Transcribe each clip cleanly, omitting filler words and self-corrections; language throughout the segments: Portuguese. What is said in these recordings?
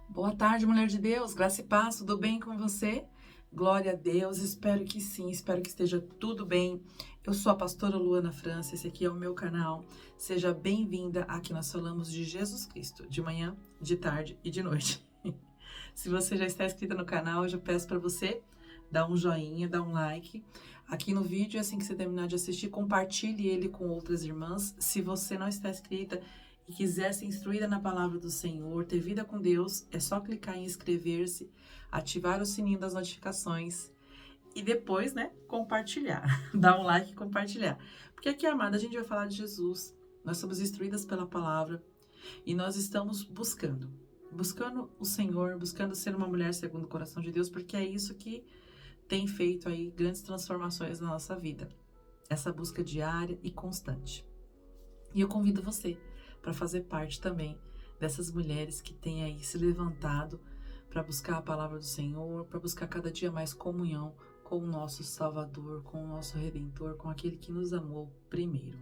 Boa tarde, mulher de Deus, graça e paz, tudo bem com você? Glória a Deus, espero que sim, espero que esteja tudo bem. Eu sou a pastora Luana França, esse aqui é o meu canal. Seja bem-vinda. Aqui nós falamos de Jesus Cristo, de manhã, de tarde e de noite. Se você já está inscrita no canal, eu já peço para você dar um joinha, dar um like. Aqui no vídeo, assim que você terminar de assistir, compartilhe ele com outras irmãs. Se você não está inscrita e quiser ser instruída na palavra do Senhor, ter vida com Deus, é só clicar em inscrever-se, ativar o sininho das notificações e depois, compartilhar. Dar um like e compartilhar. Porque aqui, amada, a gente vai falar de Jesus. Nós somos instruídas pela palavra e nós estamos buscando o Senhor, buscando ser uma mulher segundo o coração de Deus, porque é isso que tem feito aí grandes transformações na nossa vida. Essa busca diária e constante. E eu convido você para fazer parte também dessas mulheres que têm aí se levantado para buscar a palavra do Senhor, para buscar cada dia mais comunhão com o nosso Salvador, com o nosso Redentor, com aquele que nos amou primeiro.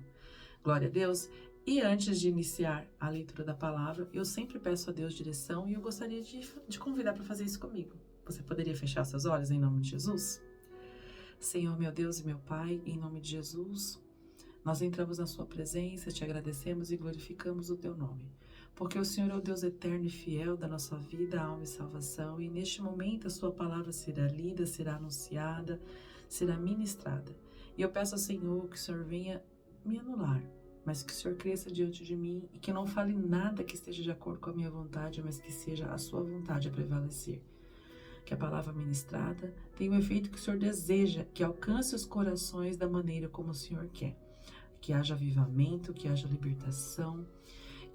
Glória a Deus. E antes de iniciar a leitura da palavra, eu sempre peço a Deus direção e eu gostaria de convidar para fazer isso comigo. Você poderia fechar seus olhos em nome de Jesus? Senhor, meu Deus e meu Pai, em nome de Jesus, nós entramos na sua presença, te agradecemos e glorificamos o teu nome. Porque o Senhor é o Deus eterno e fiel da nossa vida, alma e salvação, e neste momento a sua palavra será lida, será anunciada, será ministrada. E eu peço ao Senhor que o Senhor venha me anular, mas que o Senhor cresça diante de mim e que não fale nada que esteja de acordo com a minha vontade, mas que seja a sua vontade a prevalecer. Que a palavra ministrada tenha o efeito que o Senhor deseja, que alcance os corações da maneira como o Senhor quer. Que haja avivamento, que haja libertação,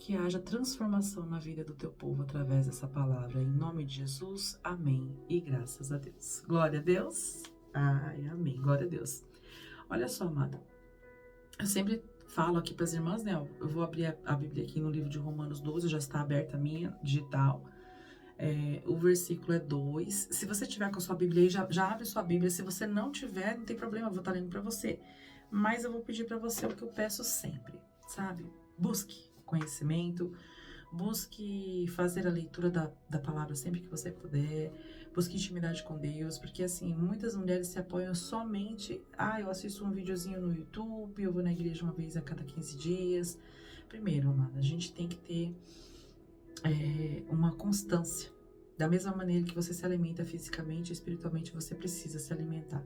que haja transformação na vida do teu povo através dessa palavra. Em nome de Jesus, amém e graças a Deus. Glória a Deus. Ai, amém. Glória a Deus. Olha só, amada. Eu sempre falo aqui para as irmãs, eu vou abrir a Bíblia aqui no livro de Romanos 12, já está aberta a minha, digital. O versículo é 2. Se você tiver com a sua Bíblia aí, já abre sua Bíblia. Se você não tiver, não tem problema, eu vou estar lendo para você. Mas eu vou pedir para você o que eu peço sempre, sabe? Busque conhecimento, busque fazer a leitura da palavra sempre que você puder, busque intimidade com Deus, porque assim, muitas mulheres se apoiam somente, eu assisto um videozinho no YouTube, eu vou na igreja uma vez a cada 15 dias. Primeiro, amada, a gente tem que ter uma constância. Da mesma maneira que você se alimenta fisicamente e espiritualmente, você precisa se alimentar.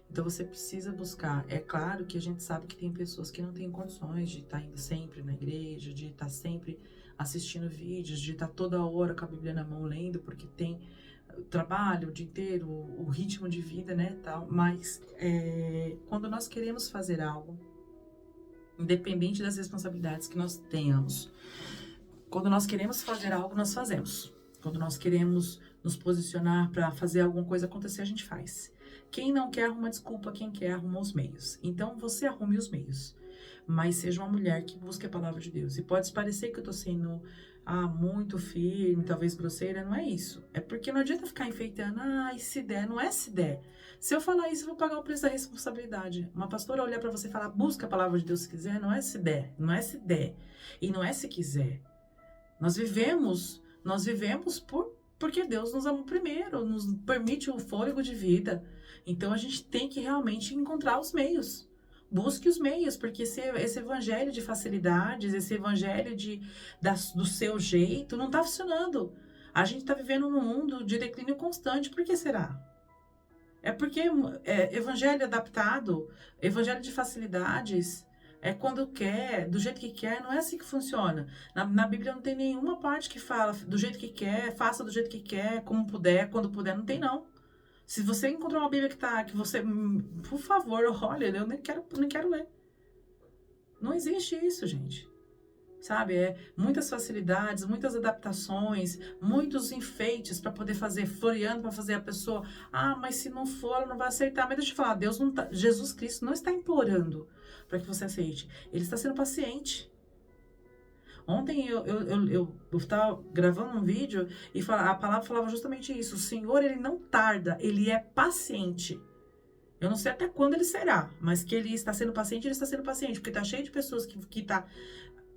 Então você precisa buscar. É claro que a gente sabe que tem pessoas que não têm condições de estar indo sempre na igreja, de estar sempre assistindo vídeos, de estar toda hora com a Bíblia na mão lendo, porque tem trabalho o dia inteiro, o ritmo de vida, tal. Mas quando nós queremos fazer algo, independente das responsabilidades que nós tenhamos, quando nós queremos fazer algo, nós fazemos. Quando nós queremos nos posicionar para fazer alguma coisa acontecer, a gente faz. Quem não quer arruma desculpa, quem quer arruma os meios. Então você arrume os meios, mas seja uma mulher que busque a palavra de Deus. E pode parecer que eu tô sendo muito firme, talvez grosseira, não é isso. É porque não adianta ficar enfeitando, e se der, não é se der. Se eu falar isso, eu vou pagar o preço da responsabilidade. Uma pastora olhar para você e falar, busca a palavra de Deus se quiser, não é se der, não é se der. E não é se quiser. Nós vivemos porque Deus nos amou primeiro, nos permite o fôlego de vida. Então a gente tem que realmente encontrar os meios. Busque os meios, porque esse evangelho de facilidades, esse evangelho do seu jeito, não está funcionando. A gente está vivendo num mundo de declínio constante. Por que será? É porque evangelho adaptado, evangelho de facilidades, quando quer, do jeito que quer, não é assim que funciona. Na Bíblia não tem nenhuma parte que fala do jeito que quer, faça do jeito que quer, como puder, quando puder, não tem não. Se você encontrar uma Bíblia que você, por favor, olha, eu nem quero ler. Não existe isso, gente. Sabe, muitas facilidades, muitas adaptações, muitos enfeites para poder fazer, floreando para fazer a pessoa, mas se não for, ela não vai aceitar. Mas deixa eu te falar, Jesus Cristo não está implorando para que você aceite. Ele está sendo paciente. Ontem eu estava gravando um vídeo e a palavra falava justamente isso. O Senhor, ele não tarda, ele é paciente. Eu não sei até quando ele será, mas que ele está sendo paciente, porque está cheio de pessoas que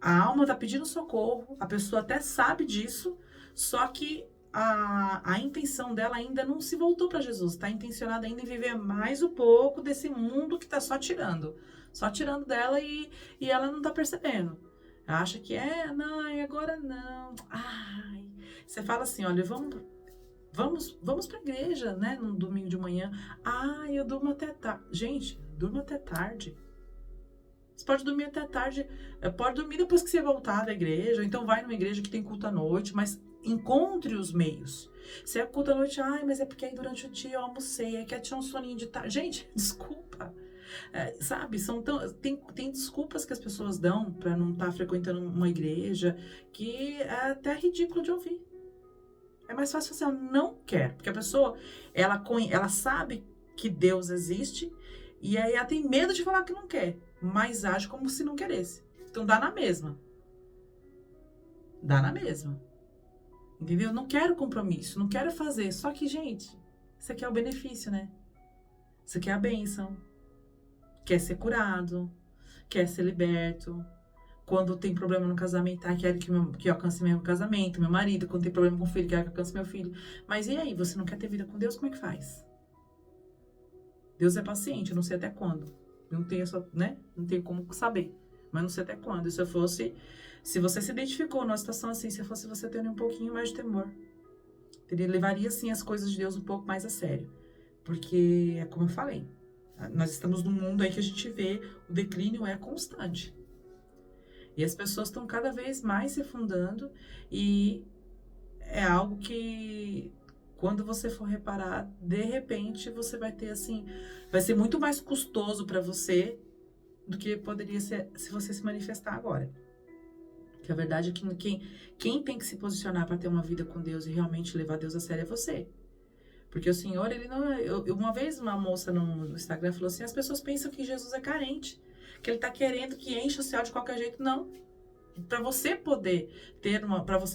a alma está pedindo socorro, a pessoa até sabe disso, Só que a intenção dela ainda não se voltou para Jesus. Está intencionada ainda em viver mais um pouco desse mundo que está só tirando dela e ela não está percebendo. Acha que não, agora não. Ai, você fala assim, olha, vamos para a igreja, né, no domingo de manhã. Eu durmo até tarde. Gente, durma até tarde. Você pode dormir até tarde, pode dormir depois que você voltar da igreja, então vai numa igreja que tem culto à noite, mas encontre os meios. Se é culto à noite, mas é porque aí durante o dia eu almocei, aí quer tirar um soninho de tarde. Gente, desculpa. Sabe, tem desculpas que as pessoas dão para não estar frequentando uma igreja que é até ridículo de ouvir. É mais fácil você não quer, porque a pessoa, ela sabe que Deus existe e aí ela tem medo de falar que não quer, mas age como se não queresse. Então dá na mesma. Dá na mesma. Entendeu? Não quero compromisso, não quero fazer. Só que, gente, isso aqui é o benefício, né? Isso aqui é a bênção. Quer ser curado, quer ser liberto. Quando tem problema no casamento, quero que eu alcance meu casamento, meu marido. Quando tem problema com o filho, quero que eu alcance meu filho. Mas e aí, você não quer ter vida com Deus? Como é que faz? Deus é paciente, eu não sei até quando. Não tenho, né? Não tenho como saber. Mas não sei até quando. E se você se identificou numa situação assim, se fosse você ter um pouquinho mais de temor, levaria, sim, as coisas de Deus um pouco mais a sério. Porque, é como eu falei, nós estamos num mundo aí que a gente vê o declínio é constante. E as pessoas estão cada vez mais se afundando e é algo que, quando você for reparar, de repente você vai ter assim, vai ser muito mais custoso para você do que poderia ser se você se manifestar agora. Que a verdade é que quem tem que se posicionar para ter uma vida com Deus e realmente levar Deus a sério é você. Porque o Senhor, ele não... Uma vez uma moça no Instagram falou assim, as pessoas pensam que Jesus é carente, que ele tá querendo que encha o céu de qualquer jeito. Não. Para você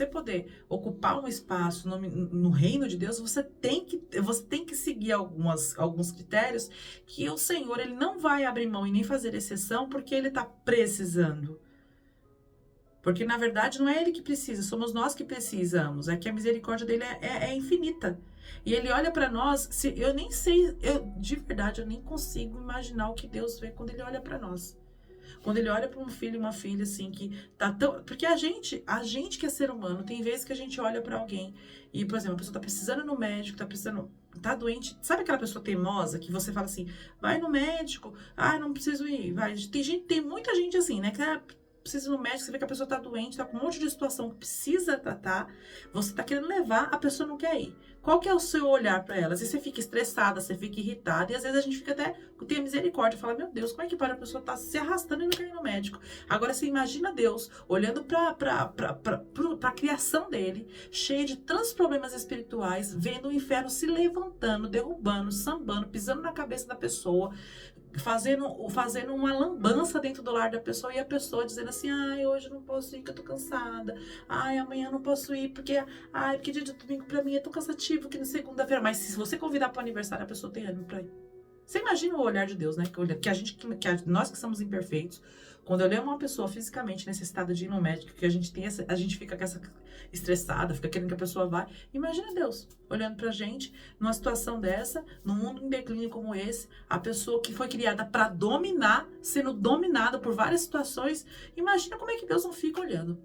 poder ocupar um espaço no reino de Deus, você tem que seguir alguns critérios que o Senhor, ele não vai abrir mão e nem fazer exceção porque ele tá precisando. Porque, na verdade, não é ele que precisa, somos nós que precisamos. É que a misericórdia dele é infinita. E ele olha para nós, eu nem sei, de verdade, eu nem consigo imaginar o que Deus vê quando ele olha para nós. Quando ele olha para um filho e uma filha, assim, que tá tão... Porque a gente que é ser humano, tem vezes que a gente olha para alguém e, por exemplo, a pessoa tá precisando ir no médico, tá doente. Sabe aquela pessoa teimosa que você fala assim, vai no médico, não preciso ir, vai. Tem muita gente assim, né, que precisa ir no médico, você vê que a pessoa tá doente, tá com um monte de situação que precisa tratar, você tá querendo levar, a pessoa não quer ir. Qual que é o seu olhar para ela? Às vezes você fica estressada, você fica irritada, e às vezes a gente fica até, tem misericórdia, fala, meu Deus, como é que pode a pessoa tá se arrastando e não quer ir no médico? Agora você imagina Deus olhando para a criação dele, cheia de tantos problemas espirituais, vendo o inferno se levantando, derrubando, sambando, pisando na cabeça da pessoa, fazendo uma lambança dentro do lar da pessoa, e a pessoa dizendo assim, hoje eu não posso ir, que eu tô cansada, amanhã eu não posso ir, porque dia de domingo pra mim é tão cansativo que na segunda-feira, mas se você convidar pro aniversário, a pessoa tem ânimo pra ir. Você imagina o olhar de Deus, né, nós que somos imperfeitos, quando eu leio uma pessoa fisicamente necessitada de ir no médico, que a gente fica com essa estressada, fica querendo que a pessoa vá. Imagina Deus olhando pra gente numa situação dessa, num mundo em declínio como esse, a pessoa que foi criada para dominar, sendo dominada por várias situações. Imagina como é que Deus não fica olhando.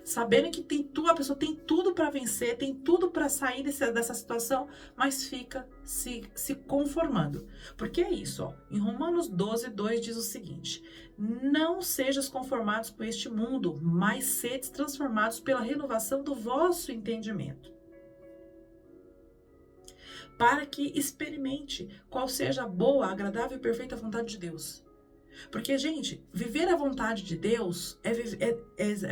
Sabendo que a pessoa tem tudo para vencer, tem tudo para sair dessa situação, mas fica se conformando. Porque é isso, ó. Em Romanos 12:2 diz o seguinte: não sejas conformados com este mundo, mas sedes transformados pela renovação do vosso entendimento, para que experimente qual seja a boa, agradável e perfeita vontade de Deus. Porque, gente, viver a vontade de Deus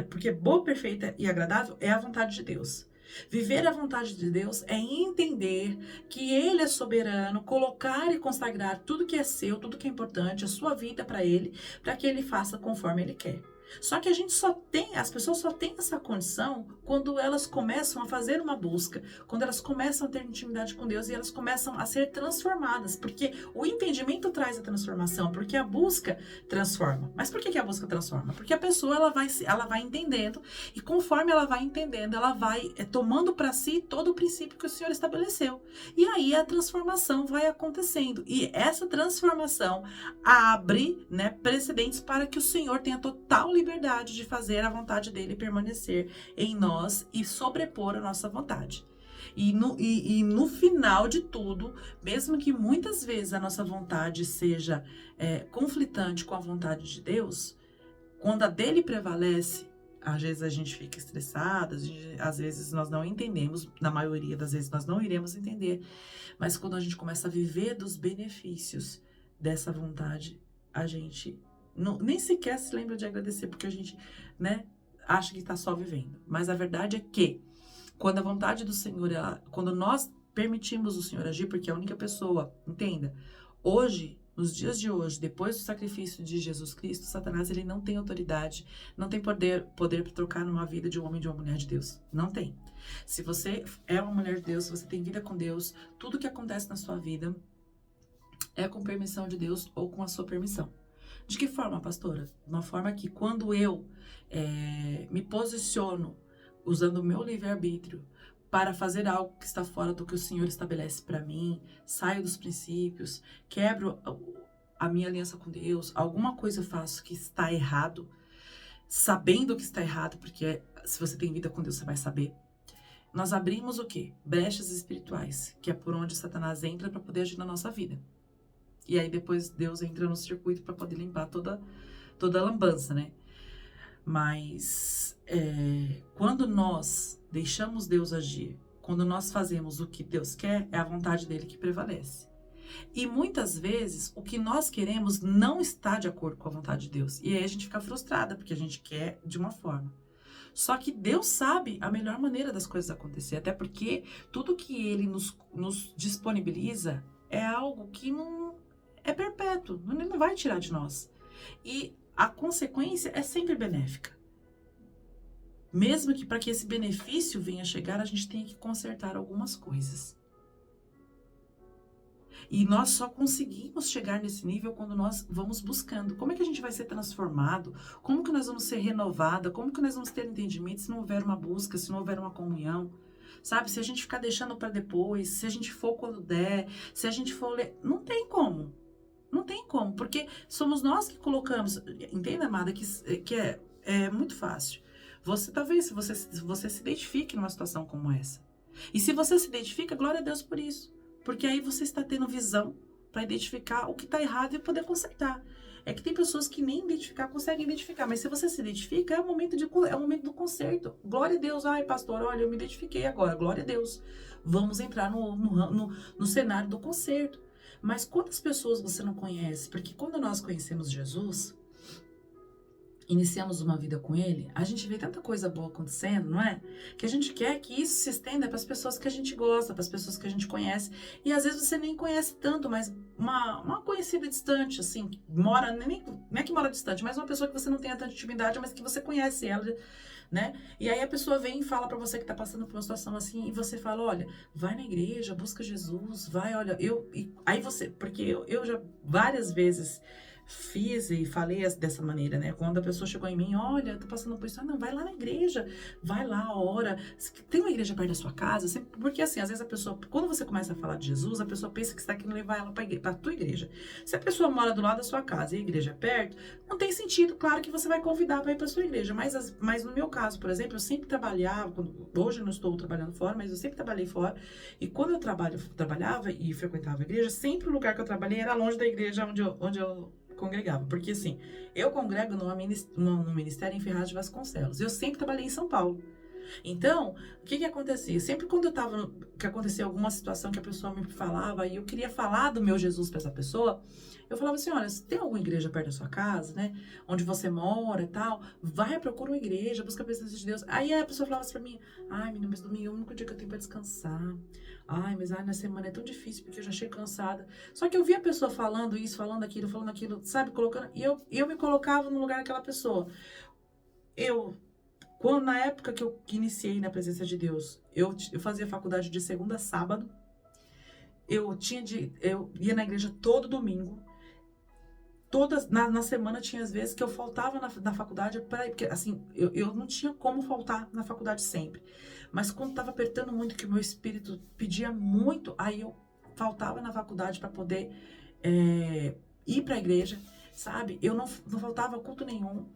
porque boa, perfeita e agradável é a vontade de Deus. Viver a vontade de Deus é entender que Ele é soberano, colocar e consagrar tudo que é seu, tudo que é importante, a sua vida para Ele, para que Ele faça conforme Ele quer. Só que as pessoas só têm essa condição quando elas começam a fazer uma busca, quando elas começam a ter intimidade com Deus e elas começam a ser transformadas, porque o entendimento traz a transformação, porque a busca transforma. Mas por que a busca transforma? Porque a pessoa ela vai entendendo e conforme ela vai entendendo, ela vai tomando para si todo o princípio que o Senhor estabeleceu. E aí a transformação vai acontecendo e essa transformação abre, né, precedentes para que o Senhor tenha total liberdade de fazer a vontade dele permanecer em nós e sobrepor a nossa vontade. E no final de tudo, mesmo que muitas vezes a nossa vontade seja conflitante com a vontade de Deus, quando a dele prevalece, às vezes a gente fica estressada, às vezes nós não entendemos, na maioria das vezes nós não iremos entender, mas quando a gente começa a viver dos benefícios dessa vontade, a gente nem sequer se lembra de agradecer, porque a gente, né, acha que está só vivendo. Mas a verdade é que, quando a vontade do Senhor, quando nós permitimos o Senhor agir, porque é a única pessoa, entenda, hoje, nos dias de hoje, depois do sacrifício de Jesus Cristo, Satanás, ele não tem autoridade, não tem poder para trocar numa vida de um homem e de uma mulher de Deus. Não tem. Se você é uma mulher de Deus, se você tem vida com Deus, tudo que acontece na sua vida é com permissão de Deus ou com a sua permissão. De que forma, pastora? De uma forma que quando eu me posiciono usando o meu livre-arbítrio para fazer algo que está fora do que o Senhor estabelece para mim, saio dos princípios, quebro a minha aliança com Deus, alguma coisa eu faço que está errado, sabendo que está errado, porque se você tem vida com Deus, você vai saber. Nós abrimos o quê? Brechas espirituais, que é por onde Satanás entra para poder agir na nossa vida. E aí depois Deus entra no circuito para poder limpar toda a lambança, né? Mas quando nós deixamos Deus agir, quando nós fazemos o que Deus quer, é a vontade dele que prevalece. E muitas vezes o que nós queremos não está de acordo com a vontade de Deus. E aí a gente fica frustrada, porque a gente quer de uma forma. Só que Deus sabe a melhor maneira das coisas acontecer, até porque tudo que ele nos disponibiliza é algo que não é perpétuo, ele não vai tirar de nós. E a consequência é sempre benéfica. Mesmo que para que esse benefício venha a chegar, a gente tenha que consertar algumas coisas. E nós só conseguimos chegar nesse nível quando nós vamos buscando. Como é que a gente vai ser transformado? Como que nós vamos ser renovada? Como que nós vamos ter entendimento se não houver uma busca, se não houver uma comunhão? Sabe, se a gente ficar deixando para depois, se a gente for quando der, se a gente for ler, não tem como. Não tem como, porque somos nós que colocamos. Entenda, amada, que é muito fácil. Talvez, se você se identifique numa situação como essa. E se você se identifica, glória a Deus por isso. Porque aí você está tendo visão para identificar o que está errado e poder consertar. É que tem pessoas que nem conseguem identificar. Mas se você se identifica, é o momento do conserto. Glória a Deus. Ai, pastor, olha, eu me identifiquei agora. Glória a Deus. Vamos entrar no cenário do conserto. Mas quantas pessoas você não conhece? Porque quando nós conhecemos Jesus, iniciamos uma vida com Ele, a gente vê tanta coisa boa acontecendo, não é? Que a gente quer que isso se estenda para as pessoas que a gente gosta, para as pessoas que a gente conhece. E às vezes você nem conhece tanto, mas uma conhecida distante, assim, que mora, não é que mora distante, mas uma pessoa que você não tenha tanta intimidade, mas que você conhece ela, né? E aí a pessoa vem e fala pra você que tá passando por uma situação assim, e você fala, olha, vai na igreja, busca Jesus, vai, olha, aí você, porque eu já várias vezes fiz e falei dessa maneira, né? Quando a pessoa chegou em mim, olha, tô passando por isso, não, vai lá na igreja, vai lá, ora. Tem uma igreja perto da sua casa? Porque assim, às vezes a pessoa, quando você começa a falar de Jesus, a pessoa pensa que você está querendo levar ela pra tua igreja. Se a pessoa mora do lado da sua casa e a igreja é perto, não tem sentido, claro que você vai convidar para ir pra sua igreja, mas no meu caso, por exemplo, eu sempre trabalhava, hoje eu não estou trabalhando fora, mas eu sempre trabalhei fora, e quando eu trabalhava e frequentava a igreja, sempre o lugar que eu trabalhei era longe da igreja onde eu congregava, porque assim, eu congrego no ministério em Ferraz de Vasconcelos, eu sempre trabalhei em São Paulo. Então, o que acontecia? Sempre quando que acontecia alguma situação que a pessoa me falava e eu queria falar do meu Jesus para essa pessoa, eu falava assim, olha, se tem alguma igreja perto da sua casa, né, onde você mora e tal, vai, procura uma igreja, busca a presença de Deus. Aí a pessoa falava assim pra mim, ai, menina, mas domingo é o único dia que eu tenho pra descansar. Ai, mas na semana é tão difícil porque eu já chego cansada. Só que eu via a pessoa falando isso, falando aquilo, sabe, colocando, e eu me colocava no lugar daquela pessoa. Na época que eu iniciei na presença de Deus, eu fazia faculdade de segunda a sábado, eu ia na igreja todo domingo, na semana tinha as vezes que eu faltava na faculdade, porque assim, eu não tinha como faltar na faculdade sempre, mas quando estava apertando muito, que o meu espírito pedia muito, aí eu faltava na faculdade para poder ir para a igreja, sabe? Eu não faltava culto nenhum.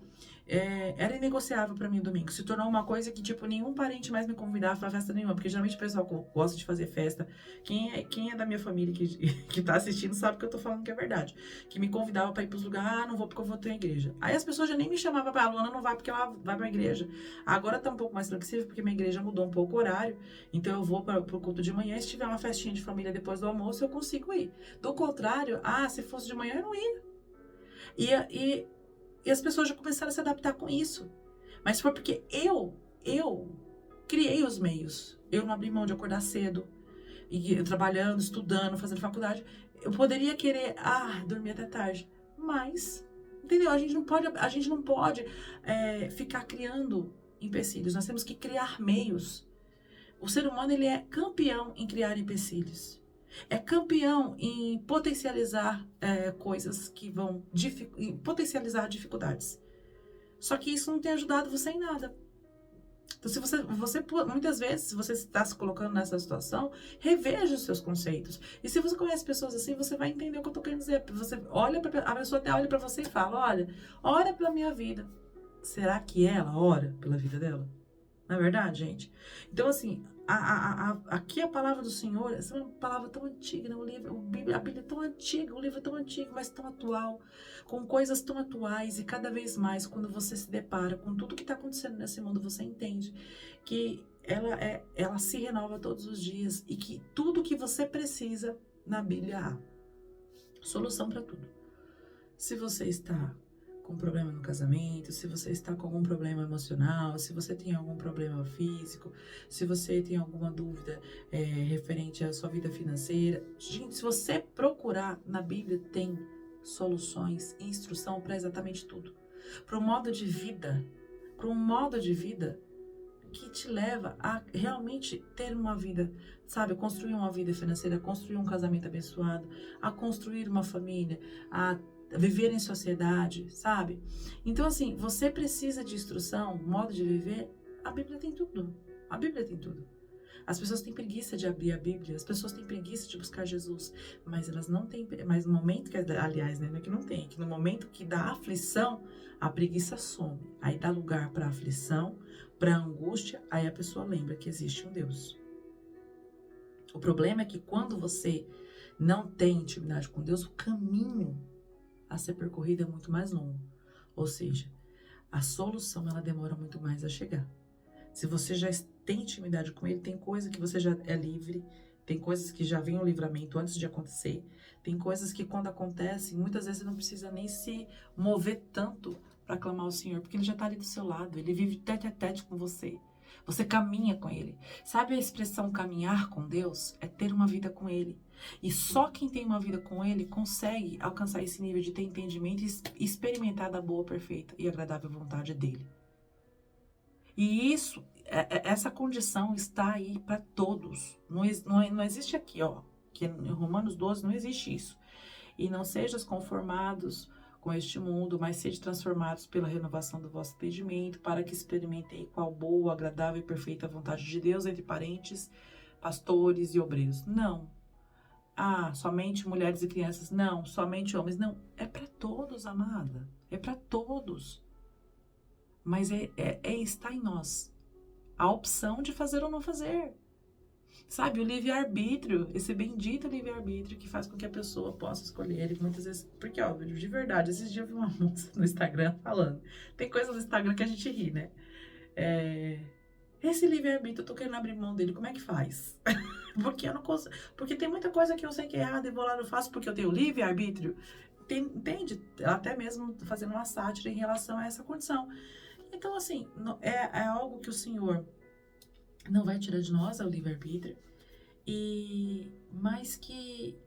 Era inegociável para mim o domingo. Se tornou uma coisa que, tipo, nenhum parente mais me convidava pra festa nenhuma, porque geralmente o pessoal gosta de fazer festa. Quem é da minha família que tá assistindo sabe que eu tô falando que é verdade. Que me convidava pra ir pros lugares, não vou porque eu vou ter igreja. Aí as pessoas já nem me chamavam pra Luana, não vai porque ela vai pra igreja. Agora tá um pouco mais flexível, porque minha igreja mudou um pouco o horário, então eu vou pro culto de manhã, e se tiver uma festinha de família depois do almoço, eu consigo ir. Do contrário, se fosse de manhã, eu não ia. E as pessoas já começaram a se adaptar com isso. Mas foi porque eu criei os meios. Eu não abri mão de acordar cedo, e trabalhando, estudando, fazendo faculdade. Eu poderia querer, dormir até tarde. Mas, entendeu? A gente não pode ficar criando empecilhos. Nós temos que criar meios. O ser humano, ele é campeão em criar empecilhos. É campeão em potencializar coisas que vão potencializar dificuldades. Só que isso não tem ajudado você em nada. Então, se você muitas vezes, se você está se colocando nessa situação, reveja os seus conceitos. E se você conhece pessoas assim, você vai entender o que eu estou querendo dizer. Você olha para a pessoa, até olha para você e fala: olha, ora pela minha vida. Será que ela ora pela vida dela? Não é verdade, gente? Então, assim, aqui a palavra do Senhor, essa é uma palavra tão antiga, né? A Bíblia é tão antiga, o livro é tão antigo, mas tão atual, com coisas tão atuais, e cada vez mais, quando você se depara com tudo que está acontecendo nesse mundo, você entende que ela se renova todos os dias, e que tudo que você precisa, na Bíblia há solução para tudo. Se você está com problema no casamento, se você está com algum problema emocional, se você tem algum problema físico, se você tem alguma dúvida referente à sua vida financeira, gente, se você procurar na Bíblia, tem soluções e instrução para exatamente tudo. Para um modo de vida, que te leva a realmente ter uma vida, sabe, construir uma vida financeira, construir um casamento abençoado, a construir uma família, a viver em sociedade, sabe? Então, assim, você precisa de instrução, modo de viver, a Bíblia tem tudo. A Bíblia tem tudo. As pessoas têm preguiça de abrir a Bíblia, as pessoas têm preguiça de buscar Jesus, mas elas não têm, mas no momento que, aliás, né, não é que não tem, é que no momento que dá aflição, a preguiça some, aí dá lugar para aflição, para angústia, aí a pessoa lembra que existe um Deus. O problema é que quando você não tem intimidade com Deus, o caminho a ser percorrido é muito mais longo. Ou seja, a solução ela demora muito mais a chegar. Se você já tem intimidade com ele, tem coisa que você já é livre, tem coisas que já vem o livramento antes de acontecer, tem coisas que quando acontecem, muitas vezes você não precisa nem se mover tanto para clamar ao Senhor, porque ele já está ali do seu lado, ele vive tete a tete com você. Você caminha com ele. Sabe a expressão caminhar com Deus? É ter uma vida com ele. E só quem tem uma vida com ele consegue alcançar esse nível de ter entendimento e experimentar da boa, perfeita e agradável vontade dele. E essa condição está aí para todos. Não existe aqui, que em Romanos 12 não existe isso. E não sejam conformados com este mundo, mas sejam transformados pela renovação do vosso entendimento, para que experimentem qual boa, agradável e perfeita vontade de Deus, entre parentes, pastores e obreiros. Não. Somente mulheres e crianças. Não. Somente homens. Não. É para todos, amada. É para todos. Mas está em nós a opção de fazer ou não fazer. Sabe, o livre-arbítrio, esse bendito livre-arbítrio que faz com que a pessoa possa escolher. E muitas vezes, porque, de verdade, esses dias eu vi uma moça no Instagram falando. Tem coisas no Instagram que a gente ri, né? Esse livre-arbítrio, eu tô querendo abrir mão dele, como é que faz? Porque eu não consigo. Porque tem muita coisa que eu sei que é errada e vou lá e não faço porque eu tenho livre-arbítrio. Entende? Até mesmo fazendo uma sátira em relação a essa condição. Então, assim, é algo que o Senhor não vai tirar de nós, é o livre-arbítrio, mas que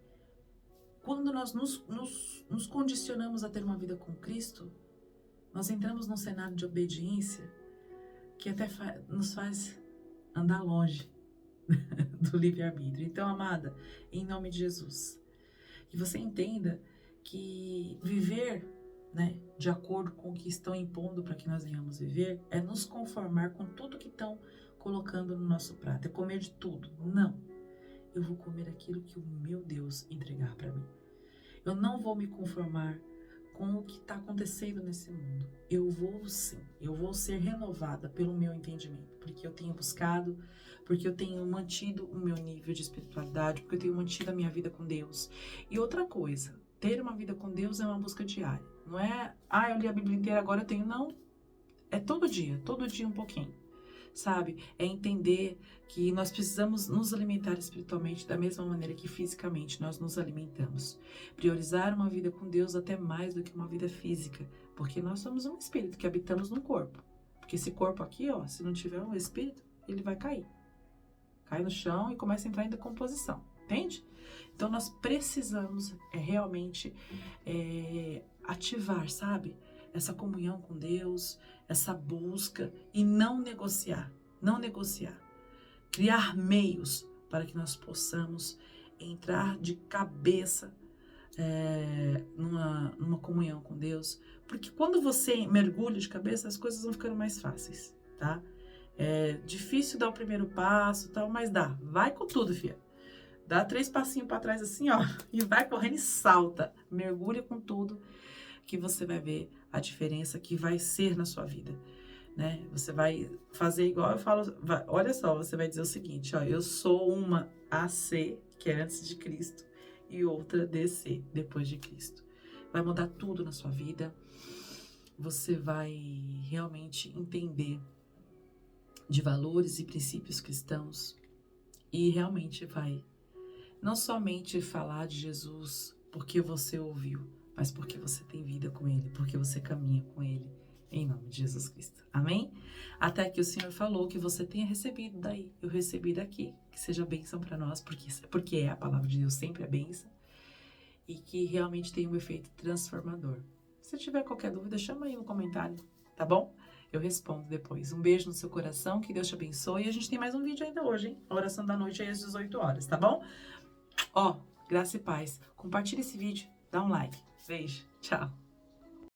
quando nós nos condicionamos a ter uma vida com Cristo, Nós entramos num cenário de obediência que até nos faz andar longe do livre-arbítrio. Então, amada, em nome de Jesus, que você entenda que viver, né, de acordo com o que estão impondo para que nós venhamos viver, é nos conformar com tudo que estão colocando no nosso prato, é comer de tudo. Não, eu vou comer aquilo que o meu Deus entregar para mim. Eu não vou me conformar com o que está acontecendo nesse mundo. Eu vou ser renovada pelo meu entendimento, porque eu tenho buscado, porque eu tenho mantido o meu nível de espiritualidade, porque eu tenho mantido a minha vida com Deus. E outra coisa, ter uma vida com Deus é uma busca diária. Não é, eu li a Bíblia inteira, agora eu tenho. Não, é todo dia um pouquinho. Sabe? É entender que nós precisamos nos alimentar espiritualmente da mesma maneira que fisicamente nós nos alimentamos. Priorizar uma vida com Deus até mais do que uma vida física, porque nós somos um espírito que habitamos num corpo. Porque esse corpo aqui, ó, se não tiver um espírito, ele vai cair. Cai no chão e começa a entrar em decomposição, entende? Então nós precisamos realmente ativar, sabe? Essa comunhão com Deus, essa busca e não negociar. Criar meios para que nós possamos entrar de cabeça numa comunhão com Deus, porque quando você mergulha de cabeça, as coisas vão ficando mais fáceis, tá? É difícil dar o primeiro passo, tal, mas dá. Vai com tudo, filha. Dá 3 passinhos para trás assim, ó, e vai correndo e salta. Mergulha com tudo, que você vai ver a diferença que vai ser na sua vida, né? Você vai fazer igual eu falo, olha só, você vai dizer o seguinte, ó, eu sou uma AC, que é antes de Cristo, e outra DC, depois de Cristo. Vai mudar tudo na sua vida, você vai realmente entender de valores e princípios cristãos, e realmente vai não somente falar de Jesus porque você ouviu, mas porque você tem vida com Ele, porque você caminha com Ele, em nome de Jesus Cristo. Amém? Até que o Senhor falou que você tenha recebido daí, eu recebi daqui, que seja bênção para nós, porque a palavra de Deus sempre é bênção, e que realmente tem um efeito transformador. Se tiver qualquer dúvida, chama aí no comentário, tá bom? Eu respondo depois. Um beijo no seu coração, que Deus te abençoe, e a gente tem mais um vídeo ainda hoje, hein? A oração da noite aí às 18 horas, tá bom? Ó, graça e paz. Compartilha esse vídeo, dá um like. Beijo, tchau.